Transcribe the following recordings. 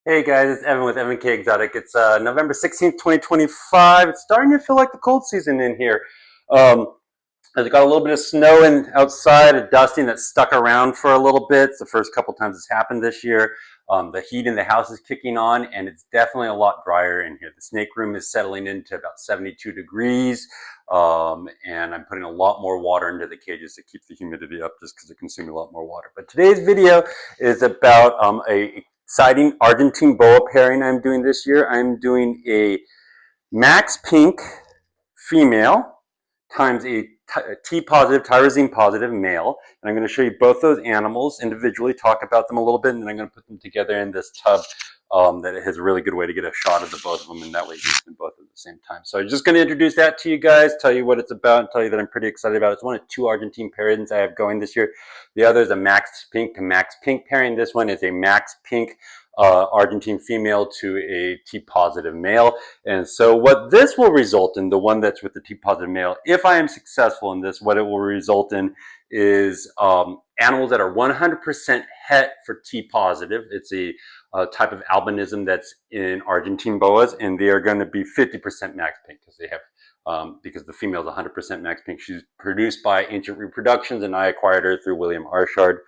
Hey guys, it's Evan with Evan K Exotic. It's November 16th, 2025. It's starting to feel like the cold season in here. Um, I've got a little bit of snow outside, a dusting that stuck around for a little bit. It's the first couple times it's happened this year. The heat in the house is kicking on, and it's definitely a lot drier in here. The snake room is settling into about 72 degrees, and I'm putting a lot more water into the cages to keep the humidity up just because they're consuming a lot more water. But today's video is about a exciting Argentine Boa pairing I'm doing this year. I'm doing a Maxx Pink female times a T positive, tyrosine positive male. And I'm going to show you both those animals individually, talk about them a little bit, and then I'm going to put them together in this tub that has a really good way to get a shot of the both of them, and that way you can see them both at the same time. So I'm just going to introduce that to you guys, tell you what it's about, and tell you that I'm pretty excited about it. It's one of two Argentine pairings I have going this year. The other is a Maxx Pink to Maxx Pink pairing. This one is a Maxx Pink Argentine female to a T positive male. And so what this will result in, the one that's with the T positive male, if I am successful in this, what it will result in is animals that are 100% Het for T positive. It's a type of albinism that's in Argentine boas, and they are going to be 50% Maxx Pink because they have because the female is 100% Maxx Pink. She's produced by Ancient Reproductions, and I acquired her through William Arshard.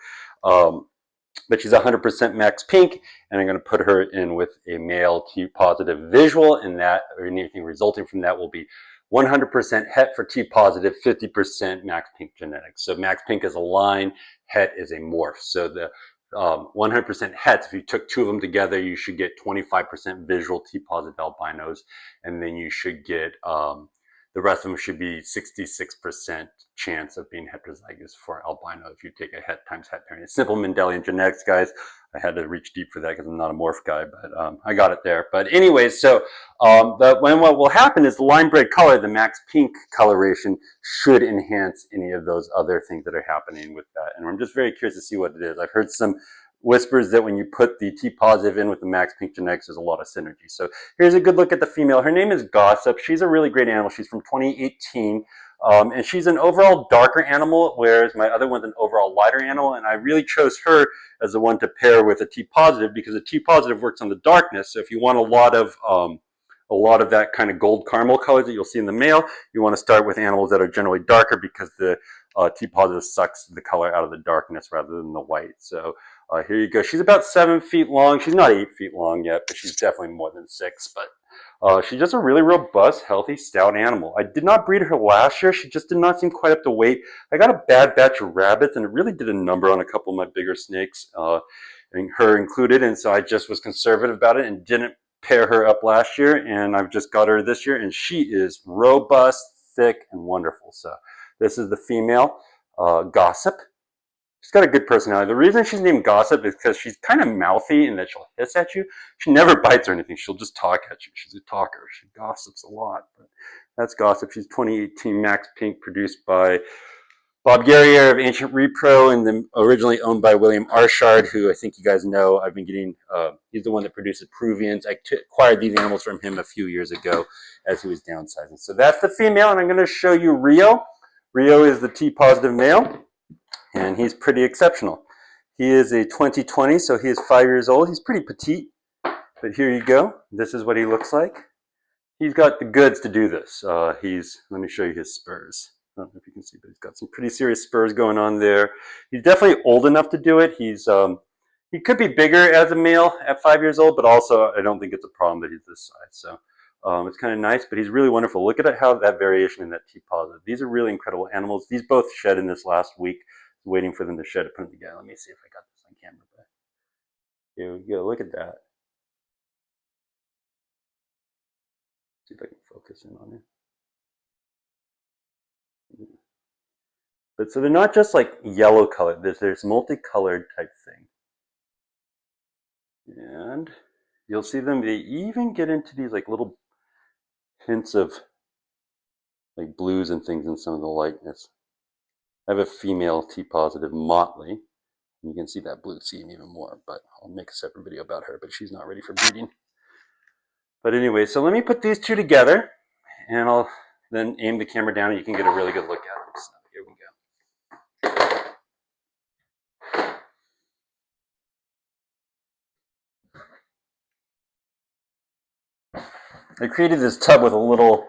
But she's 100% Maxx Pink, and I'm going to put her in with a male T positive visual, and that, or anything resulting from that, will be 100% Het for T positive, 50% Maxx Pink genetics. So Maxx Pink is a line, Het is a morph. So the 100% Hets, if you took two of them together, you should get 25% visual T positive albinos, and then you should get the rest of them should be 66% chance of being heterozygous for albino if you take a Het times Het pairing. It's simple Mendelian genetics, guys. I had to reach deep for that because I'm not a morph guy, but I got it there. But anyways, so what will happen is the line bred color, the Maxx Pink coloration, should enhance any of those other things that are happening with that. And I'm just very curious to see what it is. I've heard some whispers that when you put the T positive in with the Maxx Pink genetics, there's a lot of synergy. So here's a good look at the female. Her name is Gossip. She's a really great animal. She's from 2018. And she's an overall darker animal, whereas my other one's an overall lighter animal. And I really chose her as the one to pair with a T positive because the T positive works on the darkness. So if you want a lot of that kind of gold caramel color that you'll see in the male, you want to start with animals that are generally darker because the T positive sucks the color out of the darkness rather than the white. So here you go. She's about 7 feet long. She's not 8 feet long yet, but she's definitely more than 6. But she's just a really robust, healthy, stout animal. I did not breed her last year. She just did not seem quite up to weight. I got a bad batch of rabbits, and it really did a number on a couple of my bigger snakes, and her included. And so I just was conservative about it and didn't pair her up last year. And I've just got her this year, and she is robust, thick, and wonderful. So this is the female, Gossip. She's got a good personality. The reason she's named Gossip is because she's kind of mouthy and that she'll hiss at you. She never bites or anything. She'll just talk at you. She's a talker. She gossips a lot. But that's Gossip. She's 2018 Maxx Pink, produced by Bob Guerriere of Ancient Repro, and then originally owned by William Arshard, who I think you guys know. I've been getting, he's the one that produces Peruvians. I acquired these animals from him a few years ago as he was downsizing. So that's the female, and I'm going to show you Rio. Rio is the T positive male, and he's pretty exceptional. He is a 2020, so he is 5 years old. He's pretty petite, but here you go. This is what he looks like. He's got the goods to do this. Let me show you his spurs. I don't know if you can see, but he's got some pretty serious spurs going on there. He's definitely old enough to do it. He could be bigger as a male at 5 years old, but also I don't think it's a problem that he's this size. So it's kind of nice, but he's really wonderful. Look at how that variation in that T positive. These are really incredible animals. These both shed in this last week. Waiting for them to shed to put them together. Let me see if I got this on camera. Here we go. Look at that. See if I can focus in on it. But so they're not just like yellow colored. There's multicolored type thing. And you'll see them, they even get into these like little hints of like blues and things in some of the lightness. I have a female T positive Motley. You can see that blue seam even more, but I'll make a separate video about her, but she's not ready for breeding. But anyway, so let me put these two together, and I'll then aim the camera down and you can get a really good look at them. So here we go. I created this tub with a little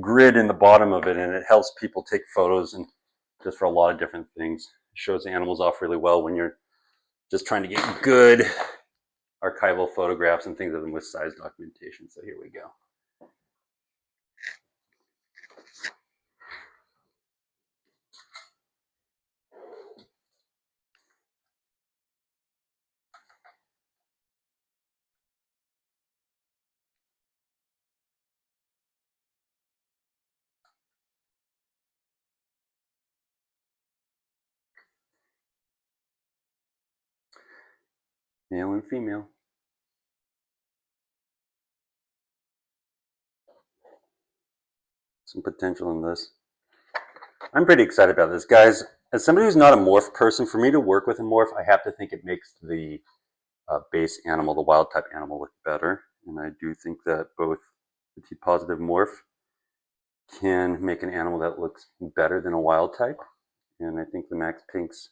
grid in the bottom of it, and it helps people take photos and just for a lot of different things. It shows the animals off really well when you're just trying to get good archival photographs and things of them with size documentation. So here we go. Male and female. Some potential in this. I'm pretty excited about this, guys. As somebody who's not a morph person, for me to work with a morph, I have to think it makes the base animal, the wild type animal, look better. And I do think that both the T positive morph can make an animal that looks better than a wild type. And I think the Maxx Pinks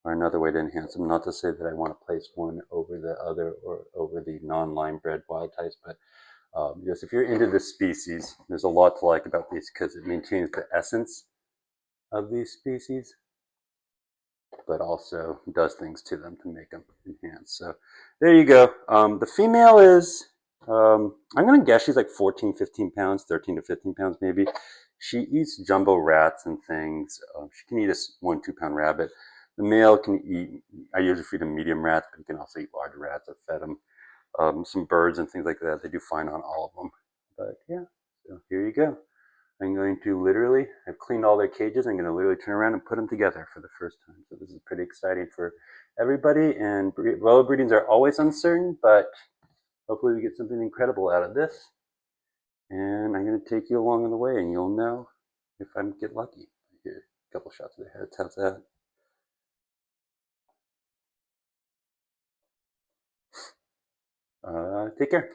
are another way to enhance them. Not to say that I want to place one over the other or over the non-line bred wild types, but because if you're into this species, there's a lot to like about these because it maintains the essence of these species, but also does things to them to make them enhance. So there you go. The female is, I'm going to guess she's like 14, 15 pounds, 13 to 15 pounds maybe. She eats jumbo rats and things. She can eat a 1, 2 pound rabbit. The male can eat, I usually feed them medium rats, but you can also eat large rats. I've fed them some birds and things like that. They do fine on all of them. But yeah, so here you go. I'm going to literally, I've cleaned all their cages. I'm going to literally turn around and put them together for the first time. So this is pretty exciting for everybody. And Boa breedings are always uncertain, but hopefully we get something incredible out of this. And I'm going to take you along on the way, and you'll know if I get lucky. Here, a couple shots of the heads. How's that? Take care.